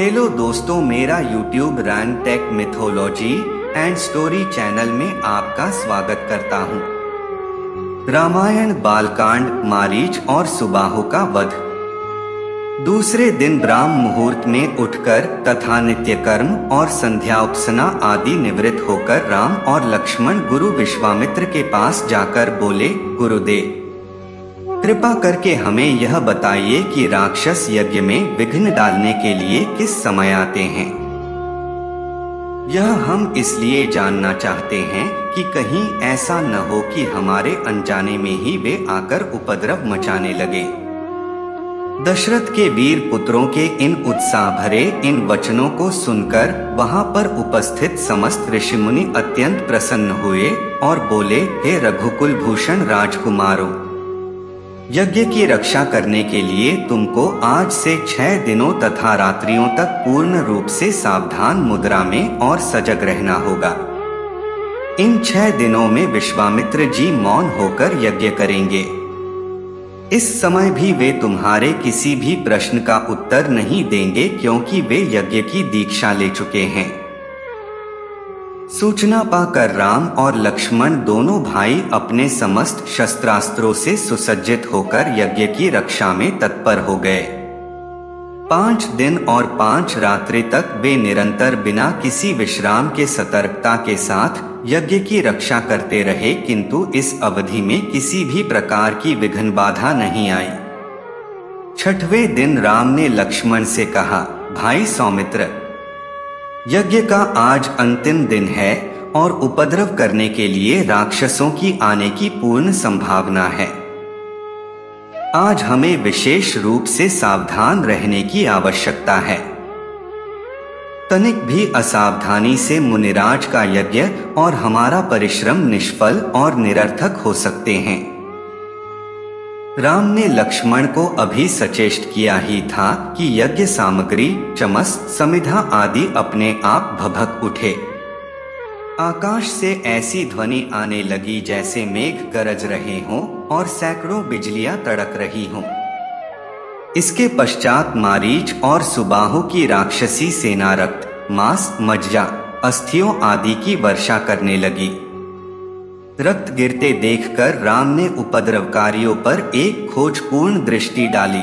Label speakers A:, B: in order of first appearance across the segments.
A: Hello दोस्तों, मेरा YouTube रैन tech mythology and story channel में आपका स्वागत करता हूँ। रामायण बालकांड मारीच और सुबाहु का वध। दूसरे दिन ब्राह्म मुहूर्त में उठकर तथा नित्य कर्म और संध्याउपासना आदि निवृत्त होकर राम और लक्ष्मण गुरु विश्वामित्र के पास जाकर बोले, गुरुदेव कृपा करके हमें यह बताइए कि राक्षस यज्ञ में विघ्न डालने के लिए किस समय आते हैं। यह हम इसलिए जानना चाहते हैं कि कहीं ऐसा न हो कि हमारे अनजाने में ही वे आकर उपद्रव मचाने लगे। दशरथ के वीर पुत्रों के इन उत्साह भरे इन वचनों को सुनकर वहां पर उपस्थित समस्त ऋषि मुनि अत्यंत प्रसन्न हुए और बोले, हे रघुकुल भूषण राजकुमारों, यज्ञ की रक्षा करने के लिए तुमको आज से 6 दिनों तथा रात्रियों तक पूर्ण रूप से सावधान मुद्रा में और सजग रहना होगा। इन 6 दिनों में विश्वामित्र जी मौन होकर यज्ञ करेंगे। इस समय भी वे तुम्हारे किसी भी प्रश्न का उत्तर नहीं देंगे, क्योंकि वे यज्ञ की दीक्षा ले चुके हैं। सूचना पाकर राम और लक्ष्मण दोनों भाई अपने समस्त शस्त्रास्त्रों से सुसज्जित होकर यज्ञ की रक्षा में तत्पर हो गए। 5 दिन और 5 रात्रि तक वे निरंतर बिना किसी विश्राम के सतर्कता के साथ यज्ञ की रक्षा करते रहे, किंतु इस अवधि में किसी भी प्रकार की विघ्न बाधा नहीं आई। 6वें दिन राम ने लक्ष्मण से कहा, भाई सौमित्र, यज्ञ का आज अंतिम दिन है और उपद्रव करने के लिए राक्षसों की आने की पूर्ण संभावना है। आज हमें विशेष रूप से सावधान रहने की आवश्यकता है। तनिक भी असावधानी से मुनिराज का यज्ञ और हमारा परिश्रम निष्फल और निरर्थक हो सकते हैं। राम ने लक्ष्मण को अभी सचेष्ट किया ही था कि यज्ञ सामग्री, चमस, समिधा आदि अपने आप भभक उठे। आकाश से ऐसी ध्वनि आने लगी जैसे मेघ गरज रहे हों और सैकड़ों बिजलियां तड़क रही हों। इसके पश्चात मारीच और सुबाहु की राक्षसी सेना रक्त, मांस, मज्जा, अस्थियों आदि की वर्षा करने लगी। रक्त गिरते देखकर राम ने उपद्रवकारियों पर एक खोजपूर्ण दृष्टि डाली।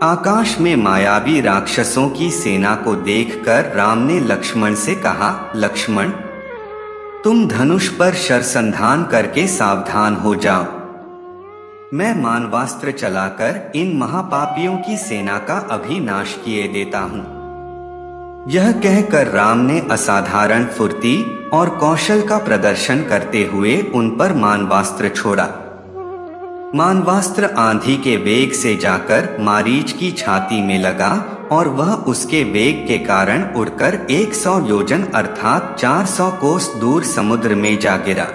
A: आकाश में मायावी राक्षसों की सेना को देखकर राम ने लक्ष्मण से कहा, लक्ष्मण, तुम धनुष पर शरसंधान करके सावधान हो जाओ। मैं मानवास्त्र चलाकर इन महापापियों की सेना का अभी नाश किए देता हूं। यह कहकर राम ने असाधारण फुर्ती और कौशल का प्रदर्शन करते हुए उन पर मानवास्त्र छोड़ा। मानवास्त्र आंधी के वेग से जाकर मारीच की छाती में लगा और वह उसके वेग के कारण उड़कर 100 योजन अर्थात 400 कोस दूर समुद्र में जा गिरा।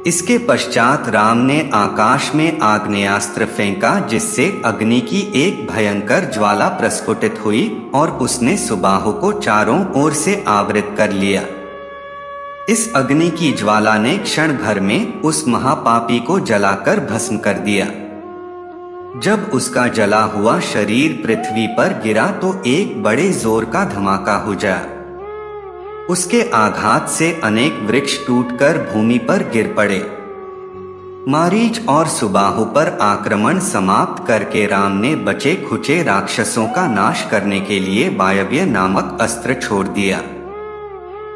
A: इसके पश्चात राम ने आकाश में आग्नेयास्त्र फेंका, जिससे अग्नि की एक भयंकर ज्वाला प्रस्फुटित हुई और उसने सुबाहु को चारों ओर से आवृत कर लिया। इस अग्नि की ज्वाला ने क्षण भर में उस महापापी को जलाकर भस्म कर दिया। जब उसका जला हुआ शरीर पृथ्वी पर गिरा तो एक बड़े जोर का धमाका हो गया। उसके आघात से अनेक वृक्ष टूटकर भूमि पर गिर पड़े। मारीच और सुबाहु पर आक्रमण समाप्त करके राम ने बचे खुचे राक्षसों का नाश करने के लिए वायव्य नामक अस्त्र छोड़ दिया।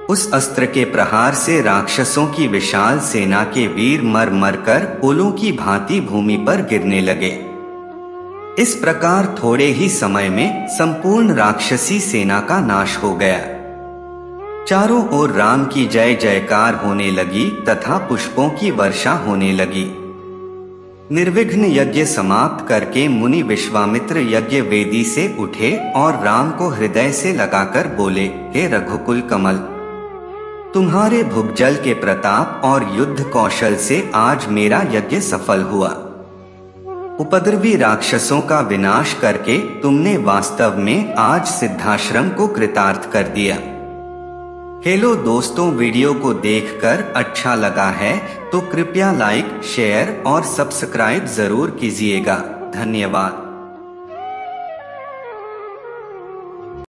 A: उस अस्त्र के प्रहार से राक्षसों की विशाल सेना के वीर मर मरकर ओलों की भांति भूमि पर गिरने लगे। इस प्रकार थोड़े ही समय में संपूर्ण राक्षसी सेना का नाश हो गया। चारों ओर राम की जय जयकार होने लगी तथा पुष्पों की वर्षा होने लगी। निर्विघ्न यज्ञ समाप्त करके मुनि विश्वामित्र यज्ञ वेदी से उठे और राम को हृदय से लगाकर बोले, हे रघुकुल कमल, तुम्हारे भुजबल के प्रताप और युद्ध कौशल से आज मेरा यज्ञ सफल हुआ। उपद्रवी राक्षसों का विनाश करके तुमने वास्तव में आज सिद्धाश्रम को कृतार्थ कर दिया। हेलो दोस्तों, वीडियो को देखकर अच्छा लगा है तो कृपया लाइक, शेयर और सब्सक्राइब जरूर कीजिएगा। धन्यवाद।